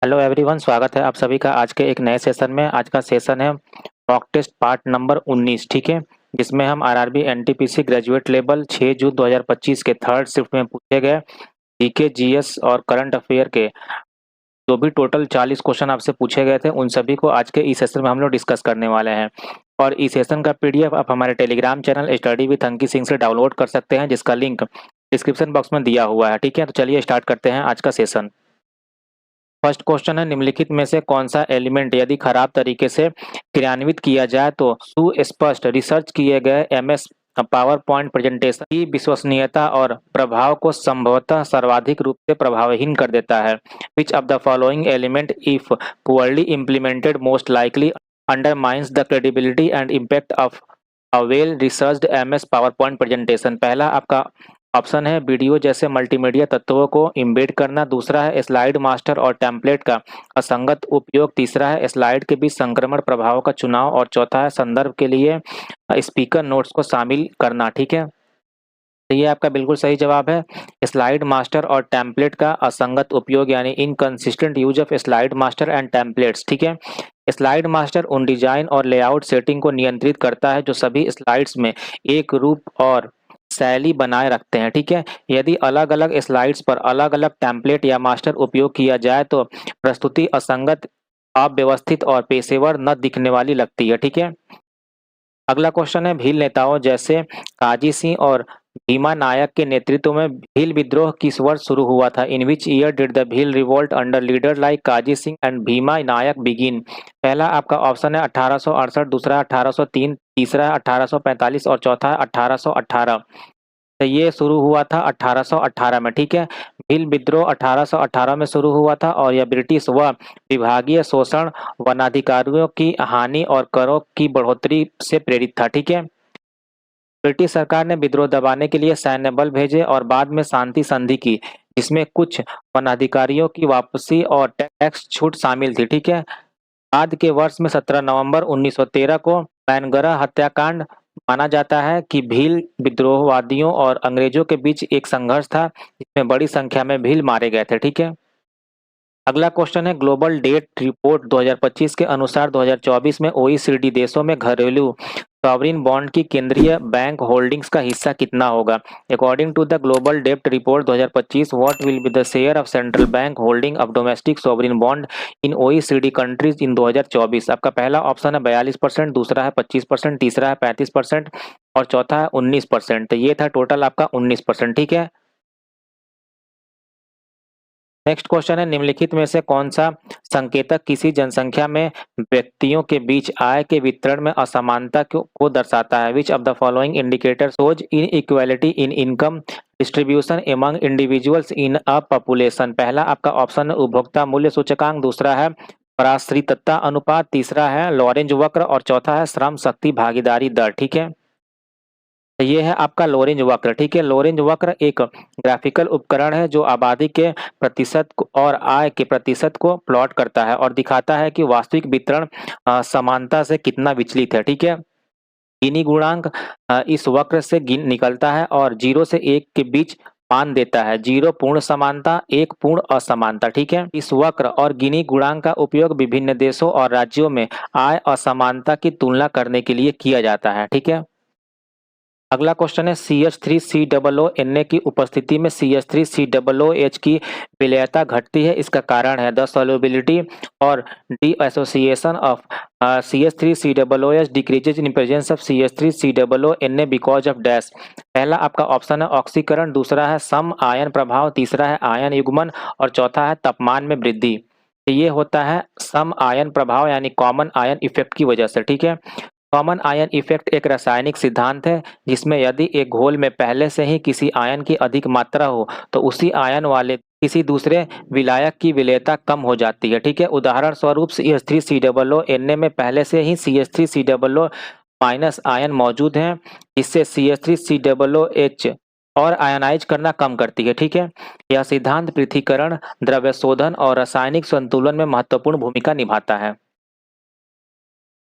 Hello everyone, स्वागत है आप सभी का आज के एक नए सेशन में। आज का सेशन है मॉक टेस्ट पार्ट नंबर 19, ठीक है, जिसमें हम आरआरबी एनटीपीसी ग्रेजुएट लेवल 6 जून 2025 के थर्ड शिफ्ट में पूछे गए जीके जीएस और करंट अफेयर के जो भी टोटल 40 क्वेश्चन आपसे पूछे गए थे, उन सभी को आज के इस सेशन में हम लोग डिस्कस करने वाले हैं। और इस सेशन का पीडीएफ आप हमारे टेलीग्राम चैनल स्टडी विद अंकी सिंह से डाउनलोड कर सकते हैं, जिसका लिंक डिस्क्रिप्शन बॉक्स में दिया हुआ है। ठीक है, तो चलिए स्टार्ट करते हैं आज का सेशन। फर्स्ट क्वेश्चन है, निम्नलिखित में से कौन सा एलिमेंट यदि खराब तरीके से क्रियान्वित किया जाए तो सुस्पष्ट रिसर्च किए गए एमएस पावर पॉइंट प्रेजेंटेशन की विश्वसनीयता और प्रभाव को संभवतः सर्वाधिक रूप से प्रभावहीन कर देता है। Which of the following element if poorly implemented most likely undermines the credibility and impact of a well researched MS power point presentation. पहला आपका ऑप्शन है वीडियो जैसे मल्टीमीडिया तत्वों को एम्बेड करना। दूसरा है स्लाइड मास्टर और टेम्पलेट का असंगत उपयोग। तीसरा है स्लाइड के बीच संक्रमण प्रभाव का चुनाव। और चौथा है संदर्भ के लिए स्पीकर नोट्स को शामिल करना। ठीक है, तो ये आपका बिल्कुल सही जवाब है। स्लाइड मास्टर और टेम्पलेट का असंगत उपयोग यानी inconsistent use of slide master and templates. ठीक है, स्लाइड मास्टर उन डिजाइन और लेआउट सेटिंग को नियंत्रित करता है जो सभी स्लाइड्स में एक रूप और शैली बनाए रखते हैं। ठीक है, यदि अलग अलग स्लाइड्स पर अलग अलग टेम्पलेट या मास्टर उपयोग किया जाए तो प्रस्तुति असंगत, अव्यवस्थित और पेशेवर न दिखने वाली लगती है। ठीक है, अगला क्वेश्चन है, भील नेताओं जैसे काजी सिंह और भीमा नायक के नेतृत्व में भील विद्रोह किस वर्ष शुरू हुआ था। In which year did the Bhil revolt under leader like Kaji Singh and Bhima Nayak begin. पहला आपका ऑप्शन है 1868, दूसरा 1803, तीसरा है 1845 और चौथा है 1818। तो ये शुरू हुआ था 1818 में। ठीक है, भील विद्रोह 1818 में शुरू हुआ था और यह ब्रिटिश व विभागीय शोषण, वनाधिकारियों की हानि और करों की बढ़ोतरी से प्रेरित था। ठीक है, ब्रिटिश सरकार ने विद्रोह दबाने के लिए सैन्य बल भेजे और बाद में शांति संधि की, जिसमें कुछ वनाधिकारियों की वापसी और टैक्स छूट शामिल थी। ठीक है, बाद के वर्ष में 17 नवंबर 1913 को मैनगढ़ हत्याकांड माना जाता है कि भील विद्रोहवादियों और अंग्रेजों के बीच एक संघर्ष था जिसमें बड़ी संख्या में भील मारे गए थे। ठीक है, अगला क्वेश्चन है, ग्लोबल डेट रिपोर्ट 2025 के अनुसार 2024 में ओईसीडी देशों में घरेलू सॉवरिन बॉन्ड की केंद्रीय बैंक होल्डिंग्स का हिस्सा कितना होगा। According to the global debt report 2025, what will be the share of central bank holding of domestic sovereign bond in OECD countries in 2024। आपका पहला ऑप्शन है 42%, दूसरा है 25%, तीसरा है 35% और चौथा है 19%। तो ये था टोटल आपका 19%। ठीक है, नेक्स्ट क्वेश्चन है, निम्नलिखित में से कौन सा संकेतक किसी जनसंख्या में व्यक्तियों के बीच आय के वितरण में असमानता को दर्शाता है। Which of the following indicator shows inequality in income distribution among individuals in a population. पहला आपका ऑप्शन है उपभोक्ता मूल्य सूचकांक, दूसरा है पराश्रितता अनुपात, तीसरा है लॉरेंज वक्र और चौथा है श्रम शक्ति भागीदारी दर। ठीक है, तो ये है आपका लोरेंज वक्र। ठीक है, लोरेंज वक्र एक ग्राफिकल उपकरण है जो आबादी के और आय के प्रतिशत को प्लॉट करता है और दिखाता है कि वास्तविक वितरण समानता से कितना विचलित है। ठीक है, गिनी गुणांक इस वक्र से निकलता है और 0 से 1 के बीच मान देता है। 0 पूर्ण समानता, 1 पूर्ण असमानता। ठीक है, इस वक्र और गिनी गुणांक का उपयोग विभिन्न देशों और राज्यों में आय असमानता की तुलना करने के लिए किया जाता है। ठीक है, अगला क्वेश्चन है, CH3COO की उपस्थिति में CH3COOH की विलयता घटती है, इसका कारण है द सॉल्युबिलिटी और D association of CH3COOH decreases in presence of CH3COONA because of dash. पहला आपका ऑप्शन है ऑक्सीकरण, दूसरा है सम आयन प्रभाव, तीसरा है आयन युग्मन और चौथा है तापमान में वृद्धि। तो ये होता है सम आयन प्रभाव यानी कॉमन आयन इफेक्ट की वजह से। ठीक है, कॉमन आयन इफेक्ट एक रासायनिक सिद्धांत है जिसमें यदि एक घोल में पहले से ही किसी आयन की अधिक मात्रा हो तो उसी आयन वाले किसी दूसरे विलायक की विलेयता कम हो जाती है। ठीक है, उदाहरण स्वरूप CH3COO में पहले से ही CH3COO माइनस आयन मौजूद हैं जिससे CH3COOH और आयनाइज करना कम करती है। ठीक है, यह सिद्धांत पृथक्करण, द्रव्य शोधन और रासायनिक संतुलन में महत्वपूर्ण भूमिका निभाता है।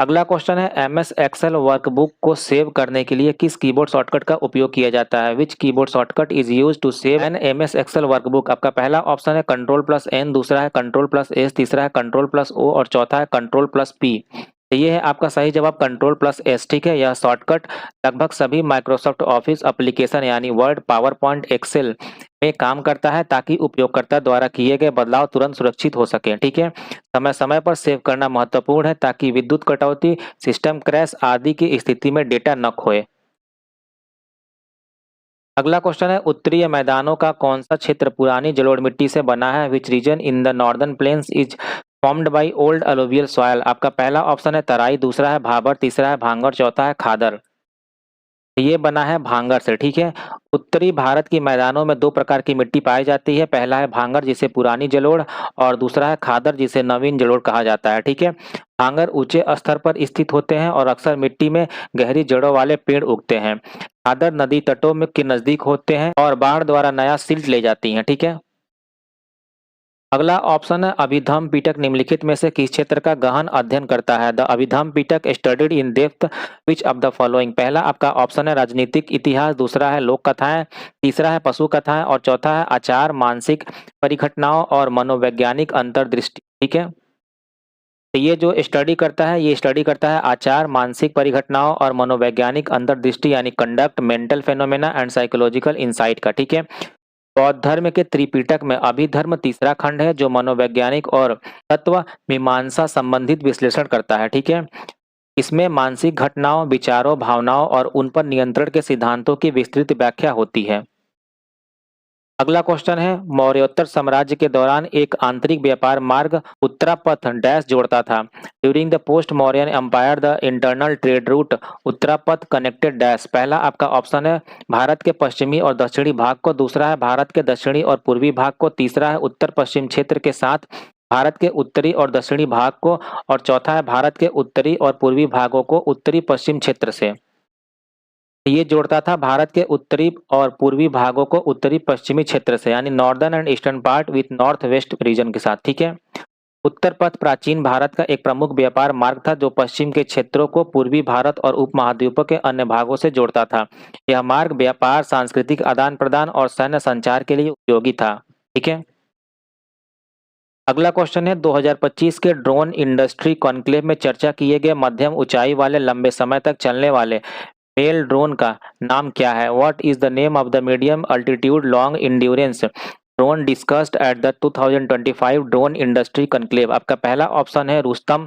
अगला क्वेश्चन है एमएस एक्सेल वर्कबुक को सेव करने के लिए किस कीबोर्ड शॉर्टकट का उपयोग किया जाता है? Which keyboard shortcut is use to save an MS Excel workbook? आपका पहला ऑप्शन है कंट्रोल+N, दूसरा है कंट्रोल+S, तीसरा है कंट्रोल+O और चौथा है कंट्रोल+P। तो ये है आपका सही जवाब कंट्रोल+S। ठीक है, यह शॉर्टकट लगभग सभी माइक्रोसॉफ्ट ऑफिस एप्लीकेशन यानी वर्ड, पावर पॉइंट, एक्सेल में काम करता है ताकि उपयोगकर्ता द्वारा किए गए बदलाव तुरंत सुरक्षित हो सके। ठीक है, समय समय पर सेव करना महत्वपूर्ण है ताकि विद्युत कटौती, सिस्टम क्रैश आदि की स्थिति में डेटा न खोए। अगला क्वेश्चन है उत्तरीय मैदानों का कौन सा क्षेत्र पुरानी जलोढ़ मिट्टी से बना है? Which region in the northern plains is formed by old alluvial soil? आपका पहला ऑप्शन है तराई, दूसरा है भाबर, तीसरा है भांगर, चौथा है खादर। ये बना है भांगर से। ठीक है, उत्तरी भारत की मैदानों में दो प्रकार की मिट्टी पाई जाती है। पहला है भांगर जिसे पुरानी जलोढ़ और दूसरा है खादर जिसे नवीन जलोढ़ कहा जाता है। ठीक है, भांगर ऊंचे स्तर पर स्थित होते हैं और अक्सर मिट्टी में गहरी जड़ों वाले पेड़ उगते हैं। खादर नदी तटों में के नजदीक होते हैं और बाढ़ द्वारा नया सिल्ट ले जाती हैं। ठीक है, अगला ऑप्शन है अभिधम पिटक निम्नलिखित में से किस क्षेत्र का गहन अध्ययन करता है? The Abhidhamma Pitaka studied in depth which of the following? पहला आपका ऑप्शन है राजनीतिक इतिहास, दूसरा है लोक कथाएं, तीसरा है पशु कथाएं और चौथा है आचार, मानसिक परिघटनाओं और मनोवैज्ञानिक अंतर्दृष्टि। ठीक है, तो ये जो स्टडी करता है ये स्टडी करता है आचार, मानसिक परिघटनाओं और मनोवैज्ञानिक अंतर्दृष्टि यानी conduct, mental phenomena and psychological insight का। ठीक है, बौद्ध धर्म के त्रिपिटक में अभिधर्म तीसरा खंड है जो मनोवैज्ञानिक और तत्व मीमांसा संबंधित विश्लेषण करता है। ठीक है, इसमें मानसिक घटनाओं, विचारों, भावनाओं और उन पर नियंत्रण के सिद्धांतों की विस्तृत व्याख्या होती है। अगला क्वेश्चन है मौर्योत्तर साम्राज्य के दौरान एक आंतरिक व्यापार मार्ग उत्तरापथ डैश जोड़ता था? During the post Mauryan empire the internal trade route Uttarapatha connected dash? पहला आपका ऑप्शन है भारत के पश्चिमी और दक्षिणी भाग को, दूसरा है भारत के दक्षिणी और पूर्वी भाग को, तीसरा है उत्तर पश्चिम क्षेत्र के साथ भारत के उत्तरी और दक्षिणी भाग को और चौथा है भारत के उत्तरी और पूर्वी भागों को उत्तरी पश्चिम क्षेत्र से। ये जोड़ता था भारत के उत्तरी और पूर्वी भागों को उत्तरी पश्चिमी क्षेत्र से यानी northern and eastern part with north west region के साथ। ठीक है, उत्तर पथ प्राचीन भारत का एक प्रमुख व्यापार मार्ग था जो पश्चिम के क्षेत्रों को पूर्वी भारत और उपमहाद्वीप के अन्य भागों से जोड़ता था। यह मार्ग व्यापार, सांस्कृतिक आदान प्रदान और सैन्य संचार के लिए उपयोगी था। ठीक है, अगला क्वेश्चन है 2025 के ड्रोन इंडस्ट्री कॉन्क्लेव में चर्चा किए गए मध्यम ऊंचाई वाले लंबे समय तक चलने वाले मेल ड्रोन का नाम क्या है? What is the name of the medium altitude long endurance drone discussed at the 2025 drone industry conclave? आपका पहला ऑप्शन है रुस्तम,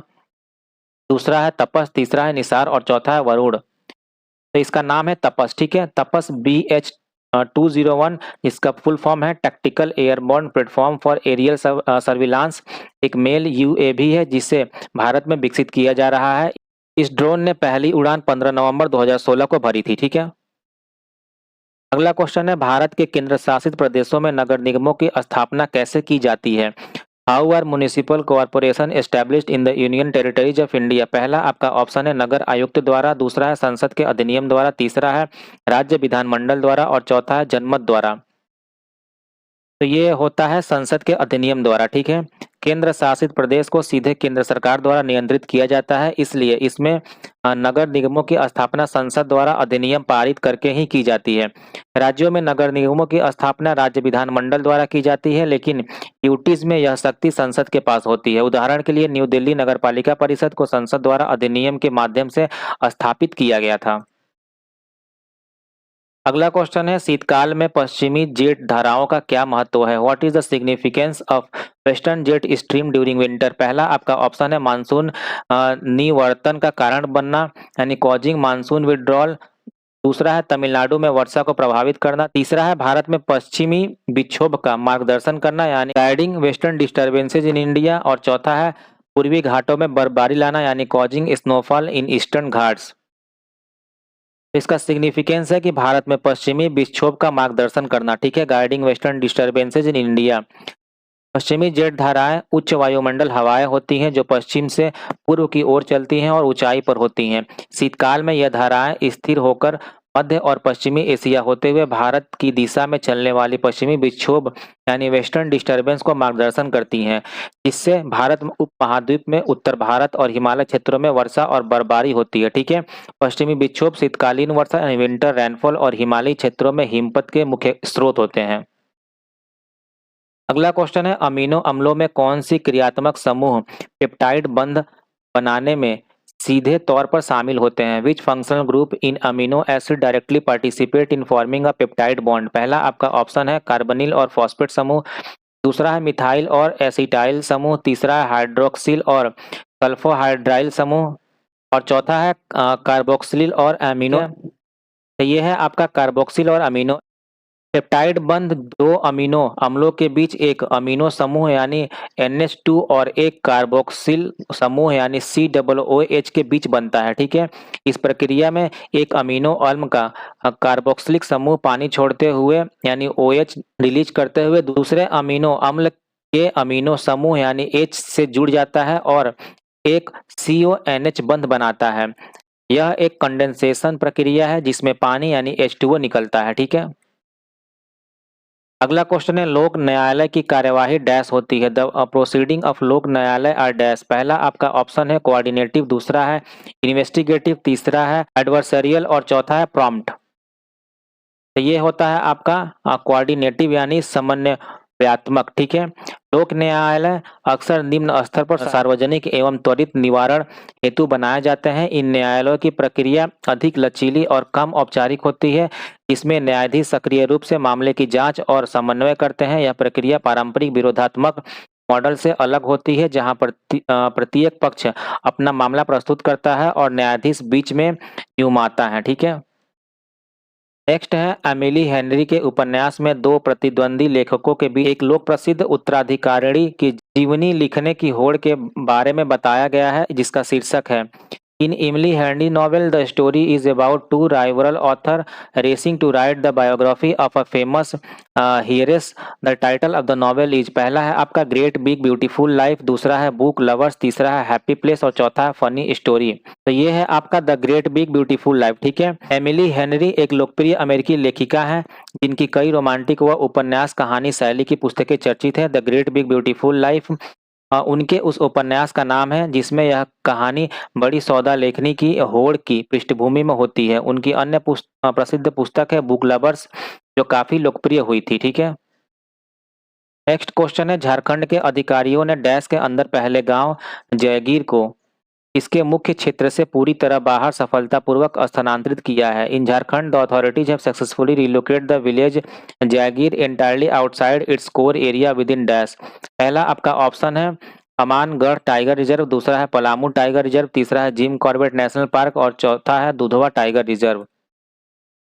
दूसरा है तपस, तीसरा है निसार और चौथा है वरुण। तो इसका नाम है तपस। ठीक है, तपस BH-201 इसका फुल फॉर्म है tactical airborne platform for aerial surveillance, एक मेल UAV है जिसे भारत में विकसित किया जा रहा है। इस ड्रोन ने पहली उड़ान 15 नवंबर 2016 को भरी थी। ठीक है, अगला क्वेश्चन है भारत के केंद्र शासित प्रदेशों में नगर निगमों की स्थापना कैसे की जाती है? How are municipal corporation established in the union territories of India? पहला आपका ऑप्शन है नगर आयुक्त द्वारा, दूसरा है संसद के अधिनियम द्वारा, तीसरा है राज्य विधानमंडल द्वारा और चौथा है जनमत द्वारा। तो ये होता है संसद के अधिनियम द्वारा। ठीक है, केंद्र शासित प्रदेश को सीधे केंद्र सरकार द्वारा नियंत्रित किया जाता है, इसलिए इसमें नगर निगमों की स्थापना संसद द्वारा अधिनियम पारित करके ही की जाती है। राज्यों में नगर निगमों की स्थापना राज्य विधानमंडल द्वारा की जाती है, लेकिन यूटीज में यह शक्ति संसद के पास होती है। उदाहरण के लिए न्यू दिल्ली नगरपालिका परिषद को संसद द्वारा अधिनियम के माध्यम से स्थापित किया गया था। अगला क्वेश्चन है शीतकाल में पश्चिमी जेट धाराओं का क्या महत्व है? What is the significance of western jet stream during winter? पहला आपका ऑप्शन है मानसून निवर्तन का कारण बनना यानी कॉजिंग मानसून विड्रॉल, दूसरा है तमिलनाडु में वर्षा को प्रभावित करना, तीसरा है भारत में पश्चिमी विक्षोभ का मार्गदर्शन करना यानी guiding western disturbances in India और चौथा है पूर्वी घाटों में बर्फबारी लाना यानी causing snowfall in eastern Ghats. इसका सिग्निफिकेंस है कि भारत में पश्चिमी विक्षोभ का मार्गदर्शन करना। ठीक है, guiding western disturbances in India. पश्चिमी जेट धाराएं उच्च वायुमंडल हवाएं होती हैं जो पश्चिम से पूर्व की ओर चलती हैं और ऊंचाई पर होती हैं। शीतकाल में यह धाराएं स्थिर होकर मध्य और पश्चिमी एशिया होते हुए भारत की दिशा में चलने वाली पश्चिमी विक्षोभ यानी वेस्टर्न डिस्टर्बेंस को मार्गदर्शन करती हैं, जिससे भारत उपमहाद्वीप में उत्तर भारत और हिमालय क्षेत्रों में वर्षा और बर्फबारी होती है। ठीक है, पश्चिमी विक्षोभ शीतकालीन वर्षा यानी विंटर रेनफॉल और हिमालयी क्षेत्रों में हिमपात के मुख्य स्रोत होते हैं। अगला क्वेश्चन है, अमीनो अम्लों में कौन सी क्रियात्मक समूह पेप्टाइड बंध बनाने में सीधे तौर पर शामिल होते हैं? विच functional group in amino acid directly participate in forming a peptide bond? पहला आपका ऑप्शन है कार्बोनिल और फॉस्फेट समूह, दूसरा है मिथाइल और एसिटाइल समूह, तीसरा है हाइड्रोक्सिल और सल्फोहाइड्राइल समूह और चौथा है कार्बोक्सिल और अमीनो। तो ये है आपका कार्बोक्सिल और अमीनो। पेप्टाइड बंध दो अमीनो अम्लों के बीच एक अमीनो समूह यानी NH2 और एक कार्बोक्सिल समूह यानी COOH के बीच बनता है। ठीक है, इस प्रक्रिया में एक अमीनो अम्ल का कार्बोक्सिलिक समूह पानी छोड़ते हुए यानी OH रिलीज करते हुए दूसरे अमीनो अम्ल के अमीनो समूह यानी H से जुड़ जाता है और एक CONH बंध बनाता है। यह एक कंडेंसेशन प्रक्रिया है जिसमें पानी यानी H2O निकलता है। ठीक है, अगला क्वेश्चन है, लोक न्यायालय की कार्यवाही डैश होती है? द प्रोसीडिंग ऑफ लोक न्यायालय आर डैश। पहला आपका ऑप्शन है कोऑर्डिनेटिव, दूसरा है इन्वेस्टिगेटिव, तीसरा है एडवर्सरियल और चौथा है प्रॉम्प्ट। तो ये होता है आपका कोऑर्डिनेटिव यानी समन्वयात्मक। ठीक है, लोक न्यायालय अक्सर निम्न स्तर पर सार्वजनिक एवं त्वरित निवारण हेतु बनाए जाते हैं। इन न्यायालयों की प्रक्रिया अधिक लचीली और कम औपचारिक होती है, इसमें न्यायाधीश सक्रिय रूप से मामले की जांच और समन्वय करते हैं। यह प्रक्रिया पारंपरिक विरोधात्मक मॉडल से अलग होती है जहां प्रत्येक पक्ष अपना मामला प्रस्तुत करता है और न्यायाधीश बीच में न्यूमाता है। ठीक है, नेक्स्ट है, एमिली हेनरी के उपन्यास में दो प्रतिद्वंदी लेखकों के बीच एक लोक प्रसिद्ध उत्तराधिकारिणी की जीवनी लिखने की होड़ के बारे में बताया गया है, जिसका शीर्षक है in Emily Henry novel the story is about two rival author racing to write the biography of a famous heroes. The title of the novel is, पहला है आपका ग्रेट बिग ब्यूटीफुल लाइफ, दूसरा है बुक लवर्स, तीसरा है happy place और चौथा है फनी स्टोरी। तो ये है आपका the great big beautiful life. ठीक है, एमिली हेनरी एक लोकप्रिय अमेरिकी लेखिका है जिनकी कई रोमांटिक व उपन्यास कहानी शैली की पुस्तकें चर्चित है। The great big beautiful life उनके उस उपन्यास का नाम है जिसमें यह कहानी बड़ी सौदा लेखनी की होड़ की पृष्ठभूमि में होती है। उनकी अन्य प्रसिद्ध पुस्तक है बुक लवर्स जो काफी लोकप्रिय हुई थी। ठीक है, नेक्स्ट क्वेश्चन है, झारखंड के अधिकारियों ने डैश के अंदर पहले गांव जयगीर को इसके मुख्य क्षेत्र से पूरी तरह बाहर सफलतापूर्वक स्थानांतरित किया है। In Jharkhand the authorities have successfully relocate the village Jaigir entirely outside its core area within dash. पहला आपका ऑप्शन है अमानगढ़ टाइगर रिजर्व, दूसरा है पलामू टाइगर रिजर्व, तीसरा है जिम कॉर्बेट नेशनल पार्क और चौथा है दुधवा टाइगर रिजर्व।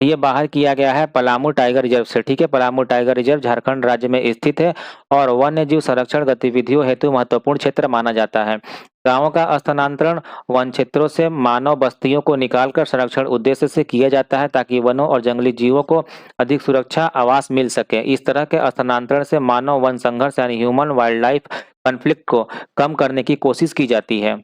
ये बाहर किया गया है पलामू टाइगर रिजर्व से। ठीक है, पलामू टाइगर रिजर्व झारखंड राज्य में स्थित है और वन्य जीव संरक्षण गतिविधियों हेतु महत्वपूर्ण क्षेत्र माना जाता है। गांवों का स्थानांतरण वन क्षेत्रों से मानव बस्तियों को निकालकर संरक्षण उद्देश्य से किया जाता है ताकि वनों और जंगली जीवों को अधिक सुरक्षा आवास मिल सके। इस तरह के स्थानांतरण से मानव वन संघर्ष यानी ह्यूमन वाइल्ड लाइफ कॉन्फ्लिक्ट को कम करने की कोशिश की जाती है।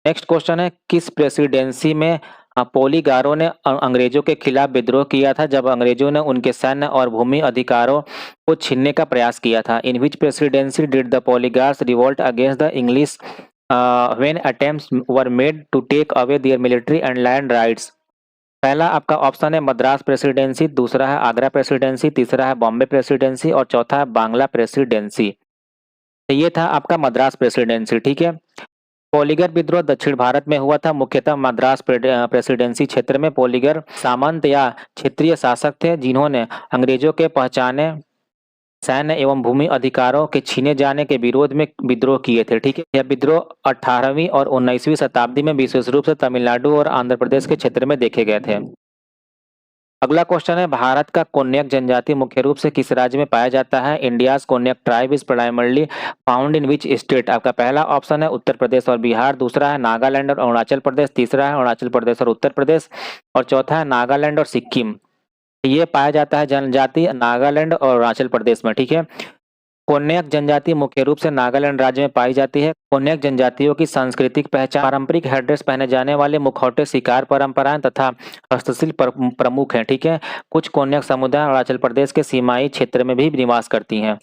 नेक्स्ट क्वेश्चन है, किस प्रेसिडेंसी में पोलीगारों ने अंग्रेजों के खिलाफ विद्रोह किया था जब अंग्रेजों ने उनके सैन्य और भूमि अधिकारों को छीनने का प्रयास किया था? In which presidency did the poligars revolt against the English when attempts were made to take away their military and land rights? पहला आपका ऑप्शन है मद्रास प्रेसिडेंसी, दूसरा है आगरा प्रेसिडेंसी, तीसरा है बॉम्बे प्रेसिडेंसी और चौथा है बांग्ला प्रेसिडेंसी। तो ये था आपका मद्रास प्रेसिडेंसी। ठीक है, पोलीगर विद्रोह दक्षिण भारत में हुआ था, मुख्यतः मद्रास प्रेसिडेंसी क्षेत्र में। पोलीगर सामंत या क्षेत्रीय शासक थे जिन्होंने अंग्रेजों के पहचाने सैन्य एवं भूमि अधिकारों के छीने जाने के विरोध में विद्रोह किए थे। ठीक है, यह विद्रोह 18वीं और 19वीं शताब्दी में विशेष रूप से तमिलनाडु और आंध्र प्रदेश के क्षेत्र में देखे गए थे। अगला क्वेश्चन है, भारत का कोन्याक जनजाति मुख्य रूप से किस राज्य में पाया जाता है? India's Konyak tribe is primarily found in which state? आपका पहला ऑप्शन है उत्तर प्रदेश और बिहार, दूसरा है नागालैंड और अरुणाचल प्रदेश, तीसरा है अरुणाचल प्रदेश और उत्तर प्रदेश और चौथा है नागालैंड और सिक्किम। ये पाया जाता है जनजाति नागालैंड और अरुणाचल प्रदेश में। ठीक है, कोन्याक जनजाति मुख्य रूप से नागालैंड राज्य में पाई जाती है। कोन्याक जनजातियों की सांस्कृतिक पहचान पारंपरिक हेडड्रेस पहने जाने वाले मुखौटे, शिकार परंपराएं तथा हस्तशिल्प प्रमुख हैं। ठीक है, कुछ कोन्याक समुदाय अरुणाचल प्रदेश के सीमाई क्षेत्र में भी निवास करती हैं।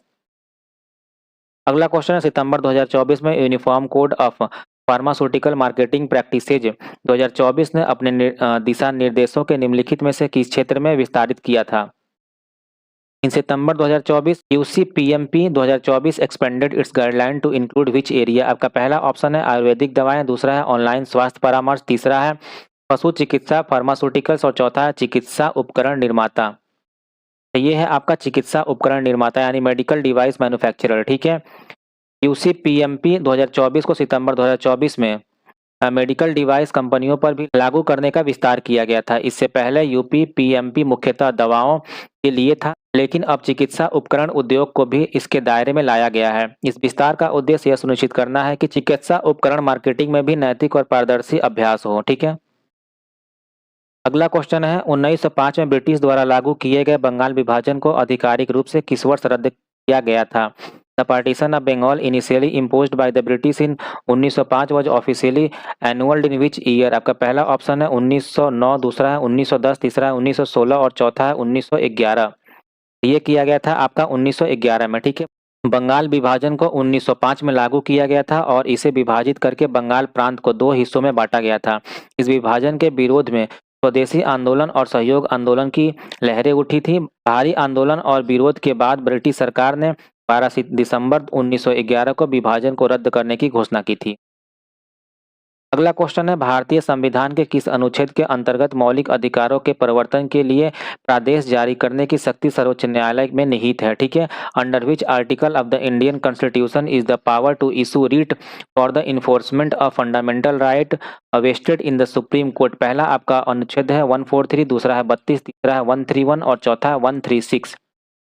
अगला क्वेश्चन है, सितंबर 2024 में uniform code of pharmaceutical marketing practices 2024 ने अपने दिशा निर्देशों के निम्नलिखित में से किस क्षेत्र में विस्तारित किया था? In September 2024 UCPMP 2024 expanded its guideline to include which area? आपका पहला ऑप्शन है आयुर्वेदिक दवाएं, दूसरा है ऑनलाइन स्वास्थ्य परामर्श, तीसरा है पशु चिकित्सा फार्मास्यूटिकल्स और चौथा है चिकित्सा उपकरण निर्माता। तो ये है आपका चिकित्सा उपकरण निर्माता यानी मेडिकल डिवाइस मैन्युफैक्चरर। ठीक है, यूसीपीएमपी 2024 को सितंबर 2024 में मेडिकल डिवाइस कंपनियों पर भी लागू करने का विस्तार किया गया था। इससे पहले यूपीपीएमपी मुख्यतः दवाओं के लिए था, लेकिन अब चिकित्सा उपकरण उद्योग को भी इसके दायरे में लाया गया है। इस विस्तार का उद्देश्य यह सुनिश्चित करना है कि चिकित्सा उपकरण मार्केटिंग में भी नैतिक और पारदर्शी अभ्यास हो। ठीक है, अगला क्वेश्चन है, 1905 में ब्रिटिश द्वारा लागू किए गए बंगाल विभाजन को आधिकारिक रूप से किस वर्ष रद्द किया गया था? The partition of Bengal initially imposed by the British in 1905 was officially annulled in which year? आपका पहला ऑप्शन है 1909, दूसरा है 1910, तीसरा है 1916 और चौथा है 1911। ये किया गया था आपका 1911 में। ठीक है, बंगाल विभाजन को 1905 में लागू किया गया था और इसे विभाजित करके बंगाल प्रांत को दो हिस्सों में बांटा गया था। इस विभाजन के विरोध में स्वदेशी आंदोलन और सहयोग आंदोलन की लहरें उठी थी। भारी आंदोलन और विरोध के बाद ब्रिटिश सरकार ने 12 दिसंबर 1911 को विभाजन को रद्द करने की घोषणा की थी। अगला क्वेश्चन है, भारतीय संविधान के किस अनुच्छेद के अंतर्गत मौलिक अधिकारों के प्रवर्तन के लिए प्रादेश जारी करने की शक्ति सर्वोच्च न्यायालय में निहित है? ठीक है, under which article of the Indian constitution is the power to issue writ for the enforcement of fundamental right vested in the supreme court? पहला आपका अनुच्छेद है 143, दूसरा है 32, तीसरा है 131 और चौथा है 136।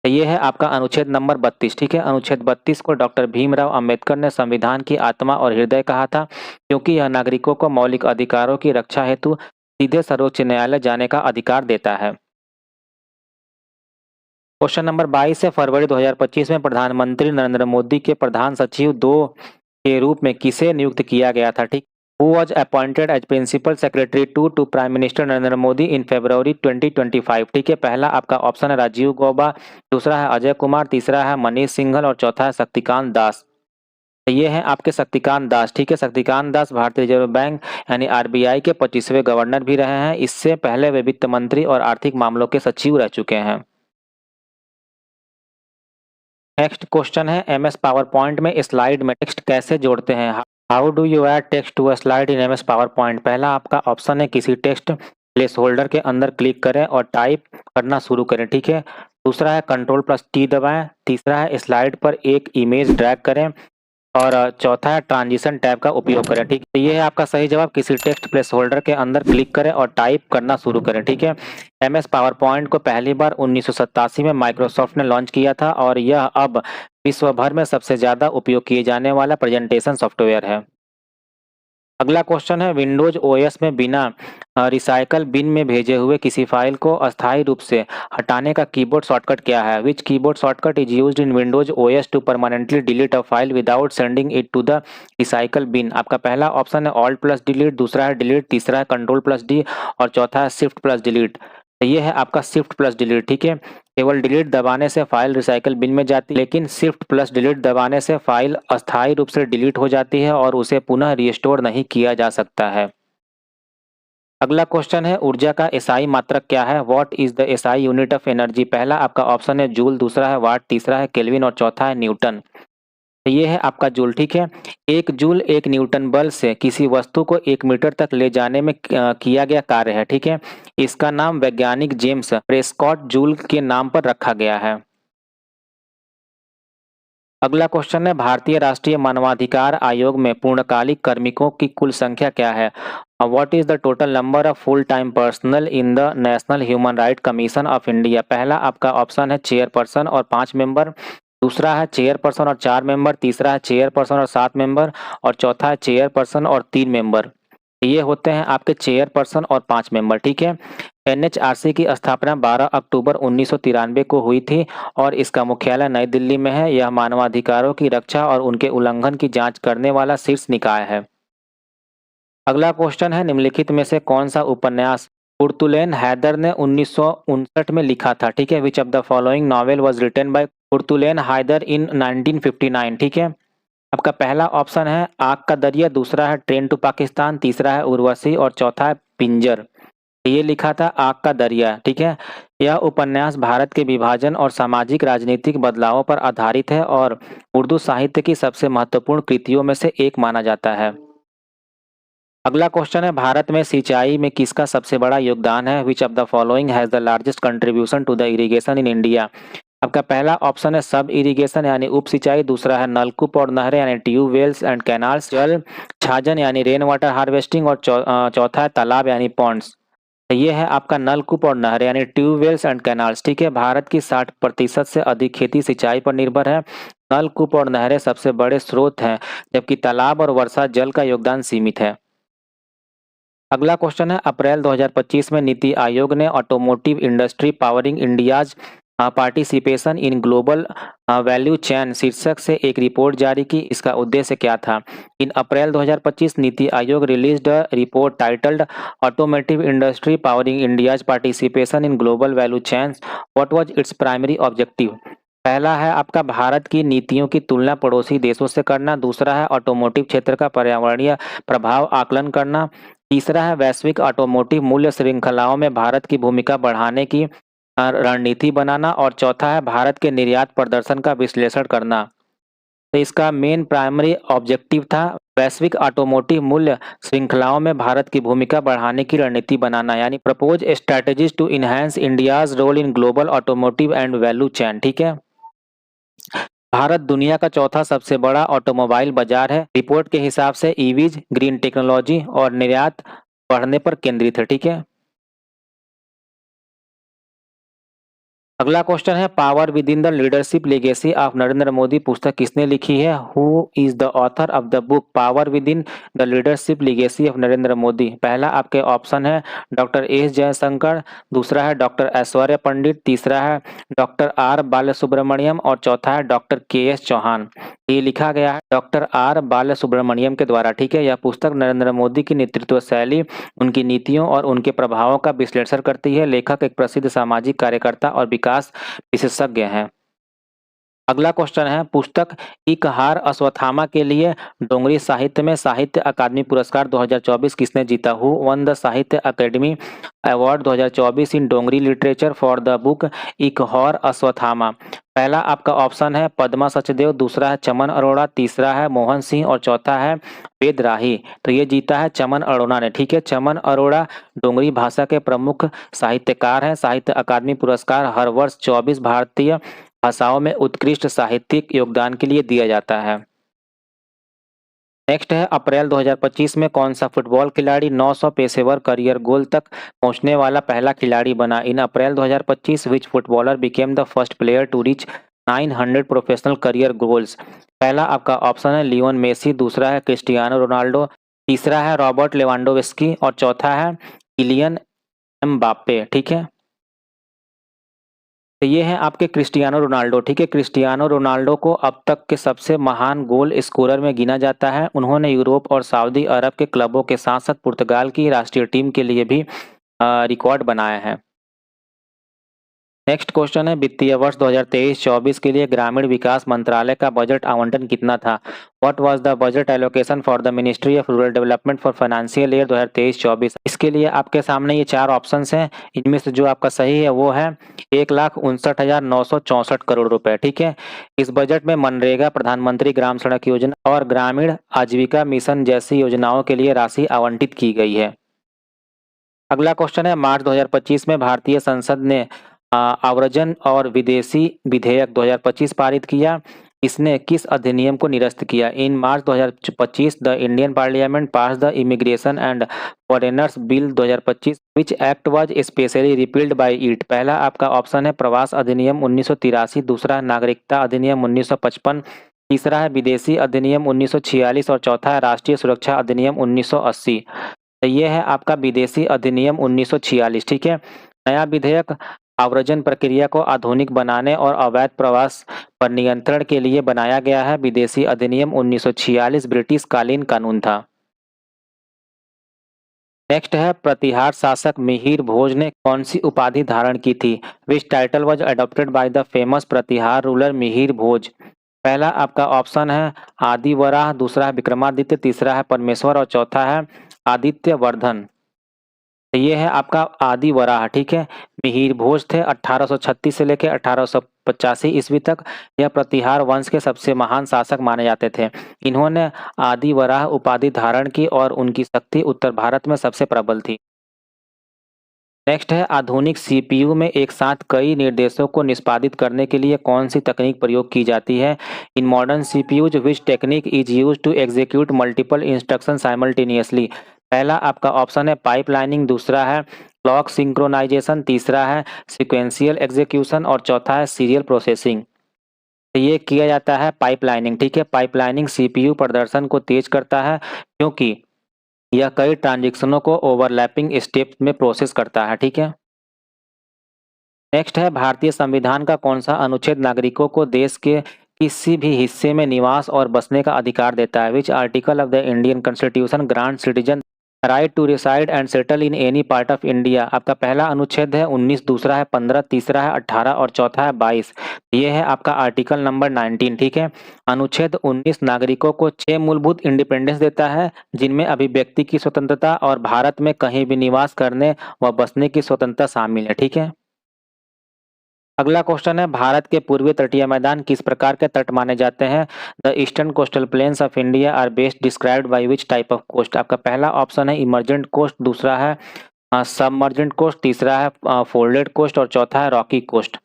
तो ये है आपका अनुच्छेद नंबर 32। ठीक है, अनुच्छेद 32 को डॉक्टर भीमराव अंबेडकर ने संविधान की आत्मा और हृदय कहा था, क्योंकि यह नागरिकों को मौलिक अधिकारों की रक्षा हेतु सीधे सर्वोच्च न्यायालय जाने का अधिकार देता है। क्वेश्चन नंबर 22 है, फरवरी 2025 में प्रधानमंत्री नरेंद्र मोदी के प्रधान सचिव 2 के रूप में किसे नियुक्त किया गया था? ठीक, Who was appointed as principal secretary to Prime Minister Narendra Modi in February 2025? ठीक है, पहला आपका ऑप्शन है राजीव गौबा, दूसरा है अजय कुमार, तीसरा है मनीष सिंघल और चौथा है शक्तिकांत दास। ये है आपके शक्तिकांत दास। ठीक है, शक्तिकांत दास भारतीय रिजर्व बैंक यानी आरबीआई के 25वें गवर्नर भी रहे हैं। इससे पहले वे वित्त मंत्री और आर्थिक मामलों के सचिव रह चुके हैं। नेक्स्ट क्वेश्चन है, एमएस पावर पॉइंट में स्लाइड में टेक्स्ट कैसे जोड़ते हैं? How do you add text to a slide in MS PowerPoint? पहला आपका ऑप्शन है किसी टेक्स्ट प्लेस होल्डर के अंदर क्लिक करें और टाइप करना शुरू करें। ठीक है, दूसरा है Ctrl+T दबाएं, तीसरा है स्लाइड पर एक इमेज ड्रैग करें और चौथा है ट्रांजिशन टैब का उपयोग करें। ठीक है, ये है आपका सही जवाब, किसी टेक्स्ट प्लेस होल्डर के अंदर क्लिक करें और टाइप करना शुरू करें। ठीक है, एमएस पावर पॉइंट को पहली बार 1987 में माइक्रोसॉफ्ट ने लॉन्च किया था और यह अब विश्व भर में सबसे ज्यादा उपयोग किए जाने वाला प्रेजेंटेशन सॉफ्टवेयर है। अगला क्वेश्चन है, विंडोज ओएस में बिना रिसाइकल बिन में भेजे हुए किसी फाइल को अस्थायी रूप से हटाने का कीबोर्ड शॉर्टकट क्या है? Which keyboard shortcut is used in Windows OS to permanently delete a file without sending it to the recycle bin? आपका पहला ऑप्शन है Alt+Delete, दूसरा है डिलीट, तीसरा है Ctrl+D और चौथा है Shift+Delete। ये है आपका Shift+Delete। ठीक है, केवल डिलीट दबाने से फाइल रिसाइकल बिन में जाती है, लेकिन Shift+Delete दबाने से फाइल अस्थायी रूप से डिलीट हो जाती है और उसे पुनः रिस्टोर नहीं किया जा सकता है। अगला क्वेश्चन है, ऊर्जा का एसआई मात्रक क्या है? What is the SI unit of energy? पहला आपका ऑप्शन है जूल, दूसरा है वाट, तीसरा है केल्विन और चौथा है न्यूटन। तो ये है आपका जूल। ठीक है, 1 जूल 1 न्यूटन बल से किसी वस्तु को 1 मीटर तक ले जाने में किया गया कार्य है। ठीक है, इसका नाम वैज्ञानिक जेम्स प्रेस्कॉट जूल के नाम पर रखा गया है। अगला क्वेश्चन है, भारतीय राष्ट्रीय मानवाधिकार आयोग में पूर्णकालिक कार्मिकों की कुल संख्या क्या है? What is the total number of full time personal in the national human right commission of India? पहला आपका ऑप्शन है चेयरपर्सन और 5 मेंबर, दूसरा है चेयरपर्सन और 4 मेंबर, तीसरा है चेयरपर्सन और 7 मेंबर और चौथा है चेयरपर्सन और 3 मेंबर। ये होते हैं आपके चेयरपर्सन और 5 मेंबर। ठीक है, एनएचआरसी की स्थापना 12 अक्टूबर 1993 को हुई थी और इसका मुख्यालय नई दिल्ली में है। यह मानवाधिकारों की रक्षा और उनके उल्लंघन की जांच करने वाला शीर्ष निकाय है। अगला क्वेश्चन है, निम्नलिखित में से कौन सा उपन्यास कुर्तुलैन हैदर ने 1959 में लिखा था? ठीक है, which of the following novel was written by Qurratulain Hyder in 1959? ठीक है, आपका पहला ऑप्शन है आग का दरिया, दूसरा है ट्रेन टू पाकिस्तान, तीसरा है उर्वशी और चौथा है पिंजर। ये लिखा था आग का दरिया। ठीक है, यह उपन्यास भारत के विभाजन और सामाजिक राजनीतिक बदलावों पर आधारित है और उर्दू साहित्य की सबसे महत्वपूर्ण कृतियों में से एक माना जाता है। अगला क्वेश्चन है, भारत में सिंचाई में किसका सबसे बड़ा योगदान है? Which of the following has the largest contribution to the irrigation in India? आपका पहला ऑप्शन है सब इरिगेशन यानी उप सिंचाई, दूसरा है नलकूप और नहरें यानी ट्यूबवेल्स एंड कैनाल्स, जल छाजन यानी रेन वाटर हार्वेस्टिंग और चौथा है तालाब यानी पॉन्ड्स। ये है आपका नलकूप और नहर यानी ट्यूबवेल्स एंड कैनाल्स। ठीक है, भारत की 60% से अधिक खेती सिंचाई पर निर्भर है। नलकूप और नहरें सबसे बड़े स्रोत हैं, जबकि तालाब और वर्षा जल का योगदान सीमित है। अगला क्वेश्चन है, अप्रैल 2025 में नीति आयोग ने automotive industry powering India's participation in global value chain शीर्षक से एक रिपोर्ट जारी की। इसका उद्देश्य क्या था? इन April 2025 NITI Aayog released a report titled automotive industry powering India's participation in global value chains. What was its primary objective? पहला है आपका भारत की नीतियों की तुलना पड़ोसी देशों से करना, दूसरा है ऑटोमोटिव क्षेत्र का पर्यावरणीय प्रभाव आकलन करना, तीसरा है वैश्विक ऑटोमोटिव मूल्य श्रृंखलाओं में भारत की भूमिका बढ़ाने की रणनीति बनाना और चौथा है भारत के निर्यात प्रदर्शन का विश्लेषण करना। तो इसका मेन प्राइमरी ऑब्जेक्टिव था वैश्विक ऑटोमोटिव मूल्य श्रृंखलाओं में भारत की भूमिका बढ़ाने की रणनीति बनाना, यानी propose strategies to enhance India's role in global automotive and value chain. ठीक है, भारत दुनिया का चौथा सबसे बड़ा ऑटोमोबाइल बाजार है। रिपोर्ट के हिसाब से ईवीज, ग्रीन टेक्नोलॉजी और निर्यात बढ़ने पर केंद्रित है। ठीक है, अगला क्वेश्चन है, power with in the leadership legacy of Narendra Modi पुस्तक किसने लिखी है? Who is the author of the book power with in the leadership legacy of Narendra Modi? पहला आपके ऑप्शन है डॉक्टर एस जयशंकर, दूसरा है डॉक्टर ऐश्वर्या पंडित, तीसरा है डॉक्टर आर बालसुब्रमण्यम और चौथा है डॉक्टर के एस चौहान। ये लिखा गया है डॉक्टर आर बालसुब्रमण्यम के द्वारा। ठीक है, यह पुस्तक नरेंद्र मोदी की नेतृत्व शैली, उनकी नीतियों और उनके प्रभावों का विश्लेषण करती है। लेखक एक प्रसिद्ध सामाजिक कार्यकर्ता और विकास विशेषज्ञ हैं। अगला क्वेश्चन है, पुस्तक एक हार अश्वत्थामा के लिए डोंगरी साहित्य में साहित्य अकादमी पुरस्कार 2024 किसने जीता? Who won the Sahitya Akademi award 2024 in Dogri literature for the book Ek Haar Ashwatthama? पहला आपका ऑप्शन है पद्मा सचदेव, दूसरा है चमन अरोड़ा, तीसरा है मोहन सिंह और चौथा है वेद राही। तो ये जीता है चमन अरोड़ा ने। ठीक है, चमन अरोड़ा डोंगरी भाषा के प्रमुख साहित्यकार हैं। साहित्य अकादमी पुरस्कार हर वर्ष 24 भारतीय भाषाओं में उत्कृष्ट साहित्यिक योगदान के लिए दिया जाता है। नेक्स्ट है, अप्रैल 2025 में कौन सा फुटबॉल खिलाड़ी 900 पेशेवर करियर गोल तक पहुंचने वाला पहला खिलाड़ी बना? In April 2025 which footballer became the first player to reach 900 professional career goals? पहला आपका ऑप्शन है लियोन मेसी, दूसरा है क्रिस्टियानो रोनाल्डो, तीसरा है रॉबर्ट लेवांडोव्स्की और चौथा है किलियन एम्बाप्पे। ठीक है, तो ये हैं आपके क्रिस्टियानो रोनाल्डो। ठीक है, क्रिस्टियानो रोनाल्डो को अब तक के सबसे महान गोल स्कोरर में गिना जाता है। उन्होंने यूरोप और सऊदी अरब के क्लबों के साथ साथ पुर्तगाल की राष्ट्रीय टीम के लिए भी रिकॉर्ड बनाया है। नेक्स्ट क्वेश्चन है, वित्तीय वर्ष 2023-24 के लिए ग्रामीण विकास मंत्रालय का बजट आवंटन कितना था? What was the budget allocation for the ministry of rural development for financial year 2023-24? इसके लिए आपके सामने ये चार ऑप्शंस हैं, इनमें से जो आपका सही है वो है 1,59,964 करोड़ रुपए। ठीक है, इस बजट में मनरेगा, प्रधानमंत्री ग्राम सड़क योजना और ग्रामीण आजीविका मिशन जैसी योजनाओं के लिए राशि आवंटित की गई है। अगला क्वेश्चन है, मार्च 2025 में भारतीय संसद ने आव्रजन और विदेशी विधेयक 2025 पारित किया। इसने किस अधिनियम को निरस्त किया? In March 2025 the Indian parliament pass the immigration and foreigners bill 2025 which act was specially repealed by it? पहला आपका ऑप्शन है प्रवास अधिनियम 1983, दूसरा है नागरिकता अधिनियम 1955, तीसरा है विदेशी अधिनियम 1946 और चौथा है राष्ट्रीय सुरक्षा अधिनियम 1980। तो ये है आपका विदेशी अधिनियम 1946, ठीक है। नया विधेयक आव्रजन प्रक्रिया को आधुनिक बनाने और अवैध प्रवास पर नियंत्रण के लिए बनाया गया है। विदेशी अधिनियम 1946 ब्रिटिश कालीन कानून था। नेक्स्ट है प्रतिहार शासक मिहिर भोज ने कौन सी उपाधि धारण की थी? Which title was adopted by the famous Pratihara ruler Mihir Bhoj? पहला आपका ऑप्शन है आदि वराह, दूसरा है विक्रमादित्य, तीसरा है परमेश्वर और चौथा है आदित्य वर्धन। तो ये है आपका आदि वराह, ठीक है। मिहिर भोज थे 1836 से लेकर 1885 ईस्वी तक। यह प्रतिहार वंश के सबसे महान शासक माने जाते थे। इन्होंने आदि वराह उपाधि धारण की और उनकी शक्ति उत्तर भारत में सबसे प्रबल थी। नेक्स्ट है आधुनिक सीपीयू में एक साथ कई निर्देशों को निष्पादित करने के लिए कौन सी तकनीक प्रयोग की जाती है? In modern CPUs which technique is use to execute multiple instruction simultaneously? पहला आपका ऑप्शन है पाइपलाइनिंग, दूसरा है क्लॉक सिंक्रोनाइजेशन, तीसरा है सिक्वेंशियल एग्जीक्यूशन और चौथा है सीरियल प्रोसेसिंग। तो ये किया जाता है पाइपलाइनिंग, ठीक है। पाइपलाइनिंग सीपीयू प्रदर्शन को तेज करता है क्योंकि यह कई ट्रांजेक्शनों को ओवरलैपिंग स्टेप्स में प्रोसेस करता है, ठीक है। नेक्स्ट है भारतीय संविधान का कौन सा अनुच्छेद नागरिकों को देश के किसी भी हिस्से में निवास और बसने का अधिकार देता है? Which article of the Indian constitution grant citizen right to reside and settle in any part of India? आपका पहला अनुच्छेद है 19, दूसरा है 15, तीसरा है 18 और चौथा है 22। ये है आपका आर्टिकल नंबर 19, ठीक है। अनुच्छेद 19 नागरिकों को 6 मूलभूत इंडिपेंडेंस देता है, जिनमें अभिव्यक्ति की स्वतंत्रता और भारत में कहीं भी निवास करने व बसने की स्वतंत्रता शामिल है, ठीक है। अगला क्वेश्चन है भारत के पूर्वी तटीय मैदान किस प्रकार के तट माने जाते हैं? The eastern coastal plains of India are best described by which type of coast? आपका पहला ऑप्शन है इमर्जेंट कोस्ट, दूसरा है सबमर्जेंट कोस्ट, तीसरा है फोल्डेड कोस्ट और चौथा है रॉकी कोस्ट।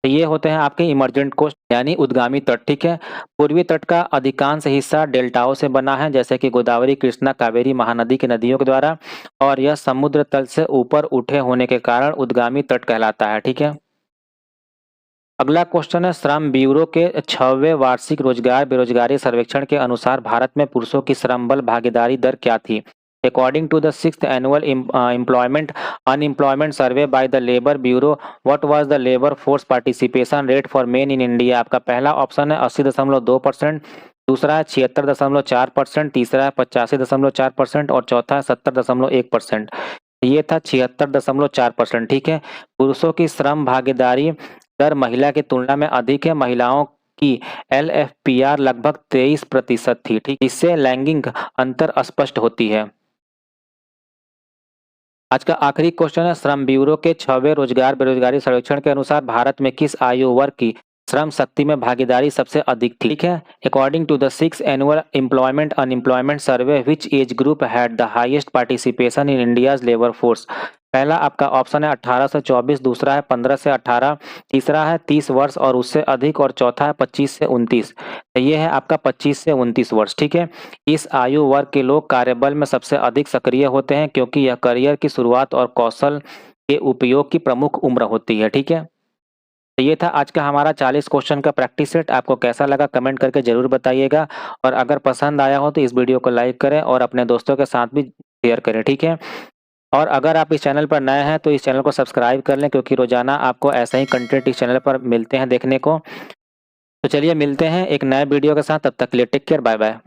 तो ये होते हैं आपके इमर्जेंट कोस्ट यानी उद्गामी तट, ठीक है। पूर्वी तट का अधिकांश हिस्सा डेल्टाओं से बना है, जैसे कि गोदावरी, कृष्णा, कावेरी, महानदी की नदियों के द्वारा, और यह समुद्र तल से ऊपर उठे होने के कारण उद्गामी तट कहलाता है, ठीक है। अगला क्वेश्चन है श्रम ब्यूरो के 6वें वार्षिक रोजगार बेरोजगारी सर्वेक्षण के अनुसार भारत में पुरुषों की श्रम बल भागीदारी दर क्या थी? According to the 6th annual employment unemployment survey by the Labour Bureau, what was the labor force participation rate for men in India? आपका पहला ऑप्शन है 80.2%, दूसरा है 76.4%, तीसरा है 85.4% और चौथा है 70.1%। ये था 76.4%, ठीक है। पुरुषों की श्रम भागीदारी दर महिला की तुलना में अधिक है। महिलाओं की LFPR लगभग 23% थी, ठीक। इससे लैंगिक अंतर स्पष्ट होती है। आज का आखिरी क्वेश्चन है श्रम ब्यूरो के 6वें रोजगार बेरोजगारी सर्वेक्षण के अनुसार भारत में किस आयु वर्ग की श्रम शक्ति में भागीदारी सबसे अधिक थी? ठीक है। According to the 6th annual employment unemployment survey which age group had the highest participation in India's labour force? पहला आपका ऑप्शन है 18 से 24, दूसरा है 15 से 18, तीसरा है 30 वर्ष और उससे अधिक और चौथा है 25 से 29। तो ये है आपका 25 से 29 वर्ष, ठीक है। इस आयु वर्ग के लोग कार्यबल में सबसे अधिक सक्रिय होते हैं क्योंकि यह करियर की शुरुआत और कौशल के उपयोग की प्रमुख उम्र होती है, ठीक है। तो ये था आज का हमारा 40 क्वेश्चन का प्रैक्टिस सेट। आपको कैसा लगा कमेंट करके जरूर बताइएगा, और अगर पसंद आया हो तो इस वीडियो को लाइक करें और अपने दोस्तों के साथ भी शेयर करें, ठीक है। और अगर आप इस चैनल पर नए हैं तो इस चैनल को सब्सक्राइब कर लें, क्योंकि रोजाना आपको ऐसा ही कंटेंट इस चैनल पर मिलते हैं देखने को। तो चलिए मिलते हैं एक नए वीडियो के साथ, तब तक के लिए टेक केयर, बाय बाय।